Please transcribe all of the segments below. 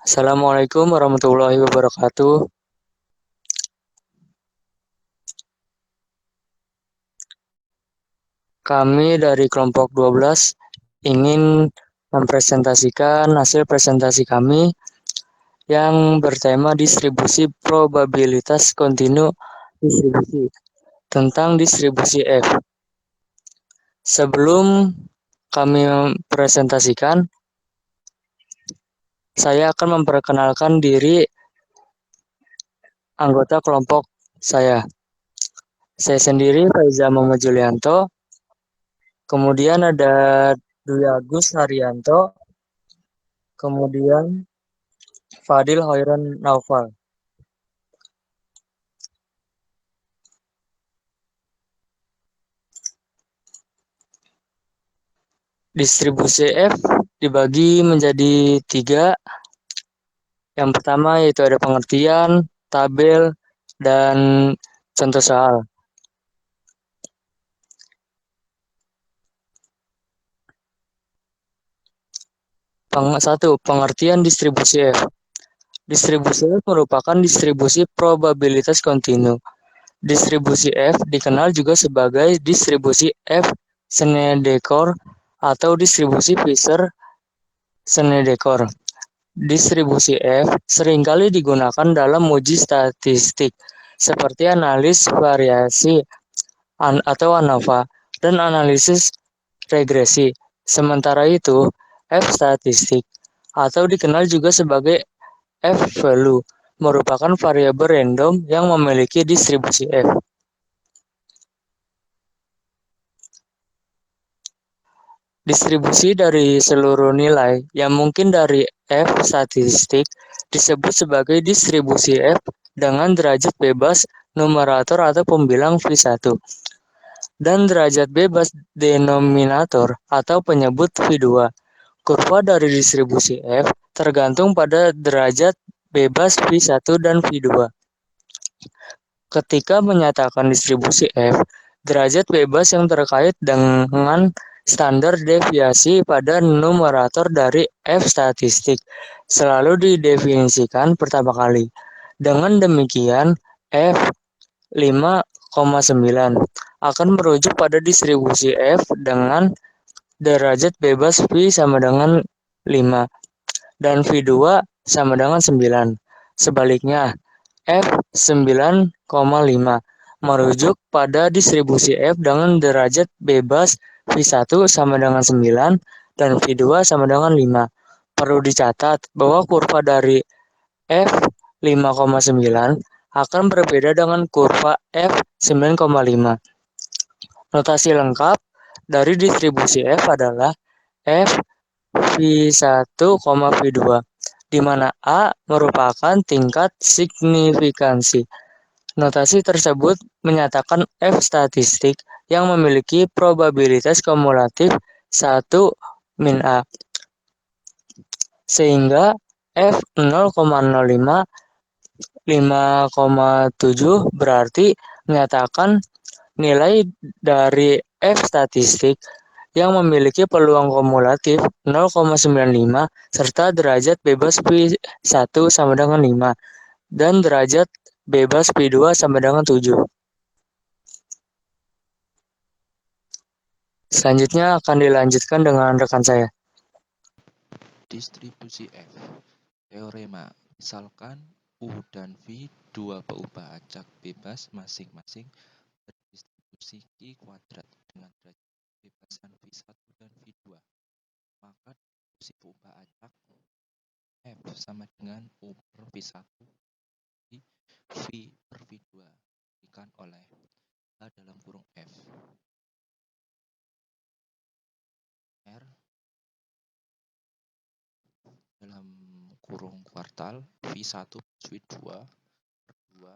Assalamualaikum warahmatullahi wabarakatuh. Kami dari kelompok 12 ingin mempresentasikan hasil presentasi kami yang bertema distribusi probabilitas kontinu distribusi tentang distribusi F. Sebelum kami mempresentasikan, saya akan memperkenalkan diri anggota kelompok saya. Saya sendiri Faiza Muhammad Julianto, kemudian ada Dwi Agus Haryanto, kemudian Fadil Hoiron Naufal. Distribusi F dibagi menjadi tiga. Yang pertama yaitu ada pengertian, tabel, dan contoh soal. Satu, pengertian distribusi F. Distribusi F merupakan distribusi probabilitas kontinu. Distribusi F dikenal juga sebagai distribusi F Snedeker atau distribusi Fisher-Snedeker. Distribusi F seringkali digunakan dalam uji statistik, seperti analis variasi atau ANOVA dan analisis regresi. Sementara itu, F statistik atau dikenal juga sebagai F-value merupakan variabel random yang memiliki distribusi F. Distribusi dari seluruh nilai yang mungkin dari F statistik disebut sebagai distribusi F dengan derajat bebas numerator atau pembilang V1 dan derajat bebas denominator atau penyebut V2. Kurva dari distribusi F tergantung pada derajat bebas V1 dan V2. Ketika menyatakan distribusi F, derajat bebas yang terkait dengan standar deviasi pada numerator dari F statistik selalu didefinisikan pertama kali. Dengan demikian, F 5,9 akan merujuk pada distribusi F dengan derajat bebas V sama dengan 5 dan V2 sama dengan 9. Sebaliknya, F 9,5 merujuk pada distribusi F dengan derajat bebas V1 sama dengan 9 dan V2 sama dengan 5. Perlu dicatat bahwa kurva dari F 5,9 akan berbeda dengan kurva F 9,5. Notasi lengkap dari distribusi F adalah F V1, V2, di mana A merupakan tingkat signifikansi. Notasi tersebut menyatakan F statistik yang memiliki probabilitas kumulatif 1 min A, sehingga F 0,05 5,7 berarti menyatakan nilai dari F statistik yang memiliki peluang kumulatif 0,95 serta derajat bebas P1 sama dengan 5 dan derajat bebas P2 sama dengan 7. Selanjutnya akan dilanjutkan dengan rekan saya. Distribusi F. Teorema. Misalkan U dan V dua peubah acak bebas masing-masing berdistribusi Q kuadrat dengan derajat kebebasan V1 dan V2. Maka distribusi peubah acak F sama dengan U per V1 V per V2 diberikan oleh A dalam kurung F. R dalam kurung kuartal V1 plus V2 per 2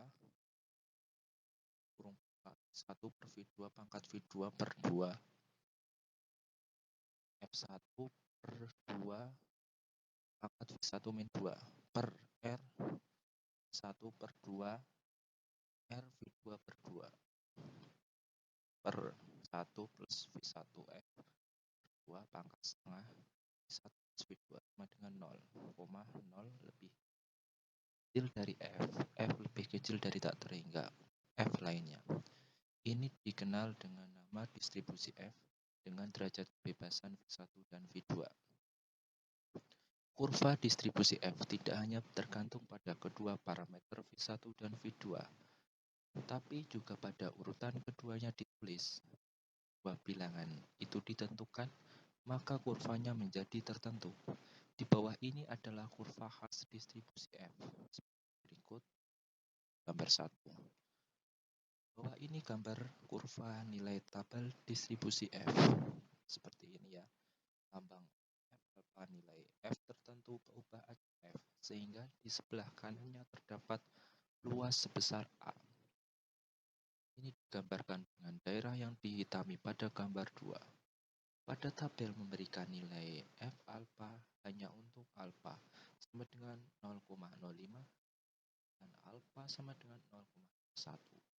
kurung 1 per V2 pangkat V2 per 2 F1 per 2 pangkat V1 min 2 per R 1 per 2 R V2 per 2 per 1 plus V1 F per 2 pangkat setengah V1 V2 sama dengan 0, lebih kecil dari F lebih kecil dari tak terhingga F lainnya. Ini dikenal dengan nama distribusi F dengan derajat kebebasan V1 dan V2. Kurva distribusi F tidak hanya tergantung pada kedua parameter V1 dan V2, tapi juga pada urutan keduanya ditulis. Dua bilangan itu ditentukan, maka kurvanya menjadi tertentu. Di bawah ini adalah kurva khas distribusi F. Berikut gambar 1. Bawah ini gambar kurva nilai tabel distribusi F. Seperti ini ya. Lambang F alpha nilai F tertentu berubah acak F, sehingga di sebelah kanannya terdapat luas sebesar A. Ini digambarkan dengan daerah yang dihitami pada gambar 2. Pada tabel memberikan nilai F alpha hanya untuk alpha sama dengan 0,05 dan alpha sama dengan 0,1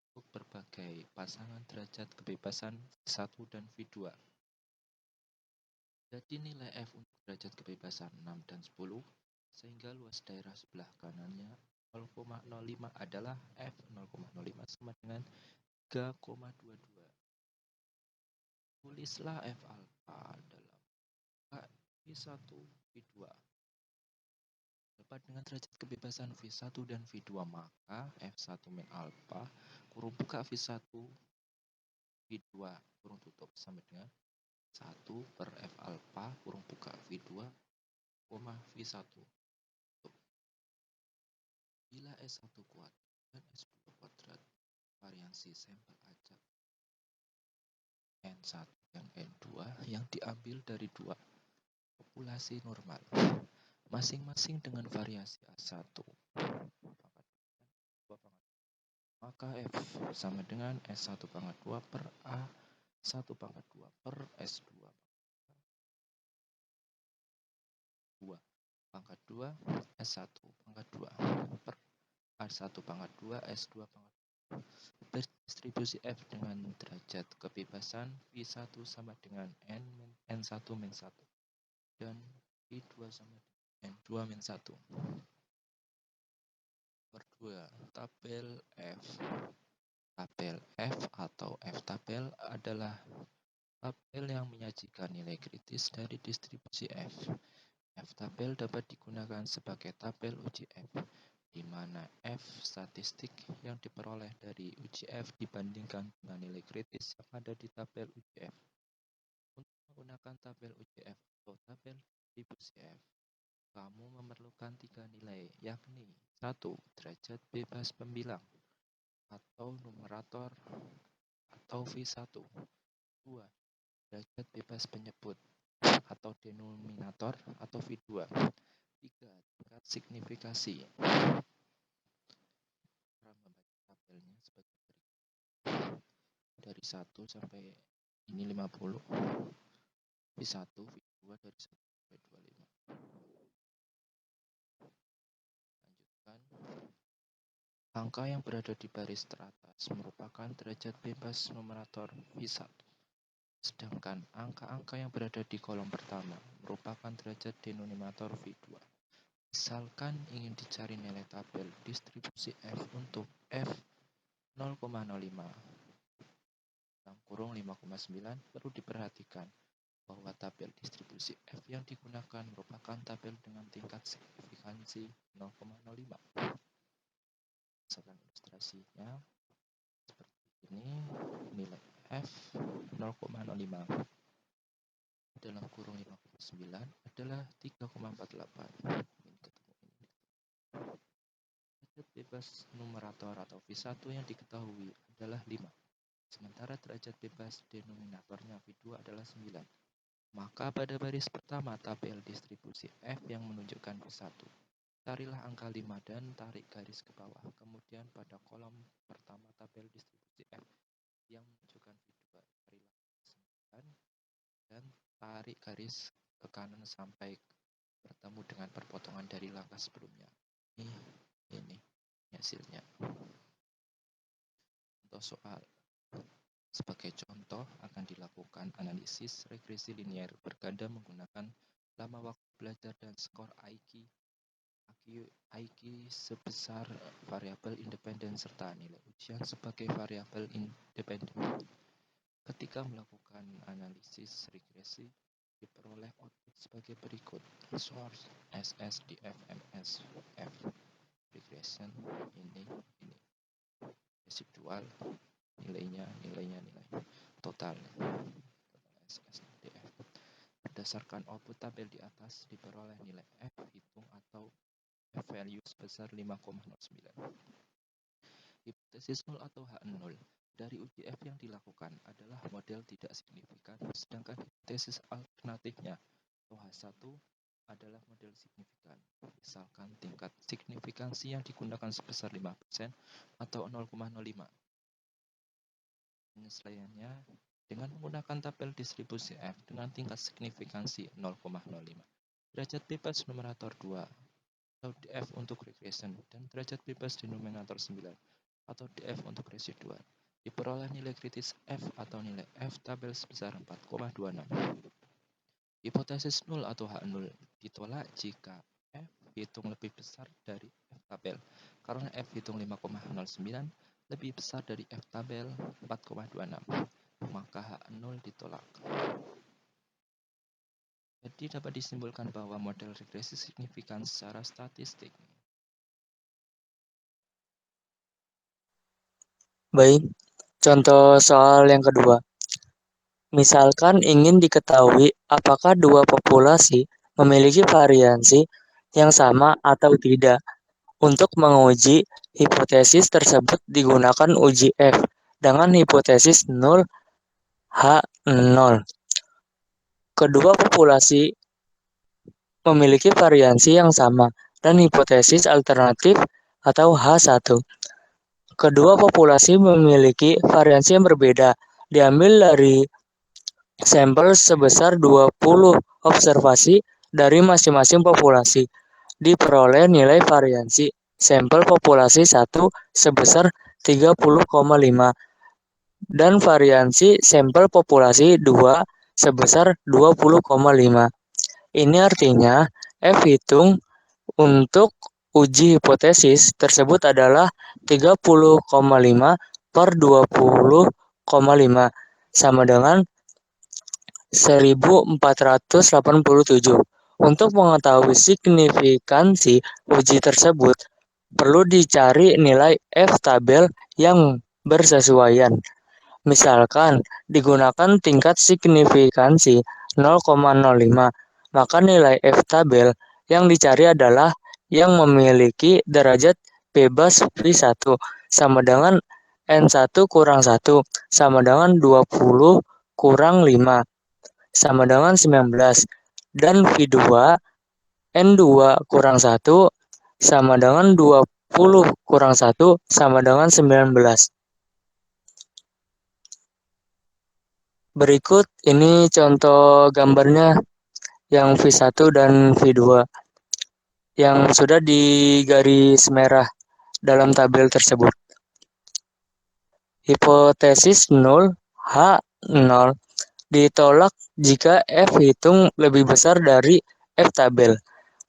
untuk berbagai pasangan derajat kebebasan V1 dan V2. Jadi nilai F untuk derajat kebebasan 6 dan 10, sehingga luas daerah sebelah kanannya 0,05 adalah F 0,05 sama dengan 3,22. Tulislah F alpha dalam V1 V2. Dapat dengan derajat kebebasan V1 dan V2, maka F1 min alpha kurung buka V1 V2 kurung tutup sama dengan 1 per F alpha kurung buka V2, V1. Bila S1 kuadrat dan S2 kuadrat variansi sampel acak N1 dan N2 yang diambil dari dua populasi normal, masing-masing dengan variasi A1 maka F sama dengan S1 pangkat 2 per A1 pangkat 2 per S2 pangkat 2 S1 pangkat 2 per A1 pangkat 2 S2 pangkat 2. Berdistribusi F dengan derajat kebebasan V1 sama dengan N1 min 1 dan V2 sama dengan N2 min 1. Per 2. Tabel F. Tabel F atau F-tabel adalah tabel yang menyajikan nilai kritis dari distribusi F. F-tabel dapat digunakan sebagai tabel uji F, di mana F statistik yang diperoleh dari uji F dibandingkan dengan nilai kritis yang ada di tabel uji F. Untuk menggunakan tabel uji F atau tabel distribusi F, kamu memerlukan 3 nilai, yakni 1. Derajat bebas pembilang atau numerator atau V1. 2. Derajat bebas penyebut atau denominator atau V2. 3. Tingkat signifikasi. Cara membaca tabelnya sebagai berikut. Dari 1 sampai ini 50. V1, V2 dari 1 sampai 25. Lanjutkan. Angka yang berada di baris teratas merupakan derajat bebas numerator V1. Sedangkan angka-angka yang berada di kolom pertama merupakan derajat denominator V2. Misalkan ingin dicari nilai tabel distribusi F untuk F 0,05 dalam kurung 5,9, perlu diperhatikan bahwa tabel distribusi F yang digunakan merupakan tabel dengan tingkat signifikansi 0,05. Misalkan ilustrasinya seperti ini, nilai F 0,05 dalam kurung 5,9 adalah 3,48. Derajat bebas numerator atau V1 yang diketahui adalah 5. Sementara derajat bebas denominatornya V2 adalah 9. Maka pada baris pertama tabel distribusi F yang menunjukkan V1, carilah angka 5 dan tarik garis ke bawah. Kemudian pada kolom pertama tabel distribusi F yang menunjukkan V2, carilah 9 dan tarik garis ke kanan sampai bertemu dengan perpotongan dari langkah sebelumnya. Ini hasilnya. Untuk soal. Sebagai contoh, akan dilakukan analisis regresi linier berganda menggunakan lama waktu belajar dan skor IQ sebesar variabel independen serta nilai ujian sebagai variabel independen. Ketika melakukan analisis regresi, diperoleh output sebagai berikut. Source SSDF-MSF regression ini residual nilai total SSDF. Berdasarkan output tabel di atas diperoleh nilai F hitung atau F value sebesar 5,09. Hipotesis 0 atau H0 dari uji F yang dilakukan adalah model tidak signifikan, sedangkan hipotesis alternatifnya atau H1 adalah model signifikan. Misalkan tingkat signifikansi yang digunakan sebesar 5% atau 0,05. Penyesuaiannya dengan menggunakan tabel distribusi F dengan tingkat signifikansi 0,05. Derajat bebas numerator 2 atau DF untuk regression dan derajat bebas denominator 9 atau DF untuk residual. Diperoleh nilai kritis F atau nilai F tabel sebesar 4,26. Hipotesis 0 atau H0 ditolak jika F hitung lebih besar dari F tabel, karena F hitung 5,09 lebih besar dari F tabel 4,26, maka H0 ditolak. Jadi dapat disimpulkan bahwa model regresi signifikan secara statistik. Baik, contoh soal yang kedua. Misalkan ingin diketahui apakah dua populasi memiliki variansi yang sama atau tidak. Untuk menguji hipotesis tersebut digunakan uji F dengan hipotesis 0 H0. Kedua populasi memiliki variansi yang sama dan hipotesis alternatif atau H1. Kedua populasi memiliki variansi yang berbeda, diambil dari sampel sebesar 20 observasi dari masing-masing populasi. Diperoleh nilai variansi sampel populasi 1 sebesar 30,5 dan variansi sampel populasi 2 sebesar 20,5. Ini artinya F hitung untuk uji hipotesis tersebut adalah 30,5 per 20,5 sama dengan 1487. Untuk mengetahui signifikansi uji tersebut, perlu dicari nilai F tabel yang bersesuaian. Misalkan digunakan tingkat signifikansi 0,05, maka nilai F tabel yang dicari adalah yang memiliki derajat bebas V1 sama dengan N1 kurang 1 sama dengan 20 kurang 5 sama dengan 19 dan V2 N2 kurang 1 sama dengan 20 kurang 1 sama dengan 19. Berikut ini contoh gambarnya yang V1 dan V2 yang sudah digaris merah dalam tabel tersebut. Hipotesis 0 H0 ditolak jika F hitung lebih besar dari F tabel.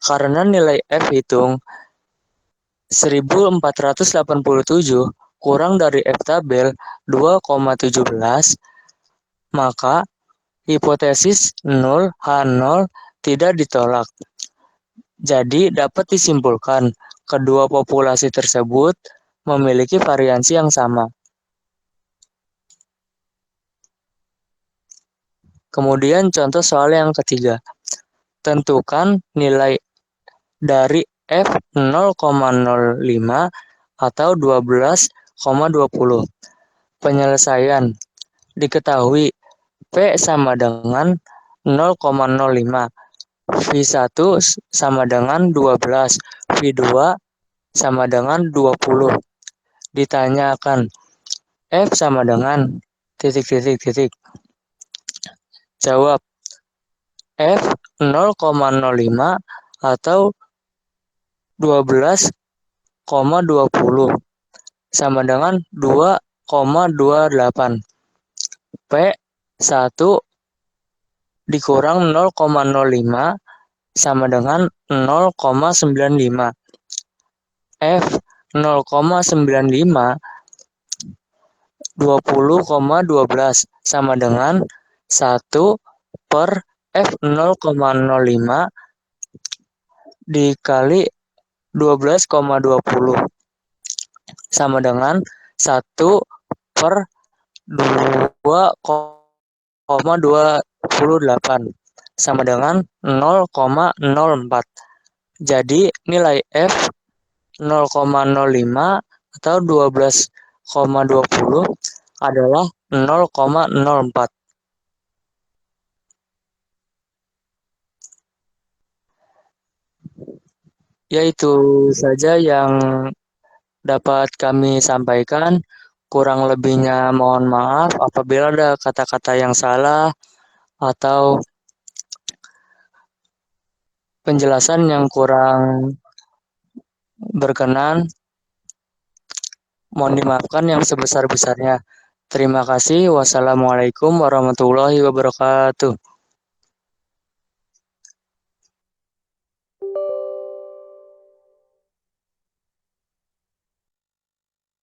Karena nilai F hitung 1487 kurang dari F tabel 2,17, maka hipotesis 0 H0 tidak ditolak. Jadi dapat disimpulkan kedua populasi tersebut memiliki variansi yang sama. Kemudian contoh soal yang ketiga. Tentukan nilai dari F 0,05 atau 12,20. Penyelesaian. Diketahui P sama dengan 0,05. V1 sama dengan 12. V2 sama dengan 20. Ditanyakan F sama dengan titik. Jawab F 0,05 atau 12,20 sama dengan 2,28. P 1 dikurang 0,05 sama dengan 0,95. F 0,95 20,12 sama dengan 1 per F 0,05 dikali 12,20 sama dengan 1 per 2,28 sama dengan 0,04. Jadi nilai F 0,05 atau 12,20 adalah 0,04. Ya, itu saja yang dapat kami sampaikan. Kurang lebihnya mohon maaf apabila ada kata-kata yang salah atau penjelasan yang kurang berkenan. Mohon dimaafkan yang sebesar-besarnya. Terima kasih. Wassalamualaikum warahmatullahi wabarakatuh.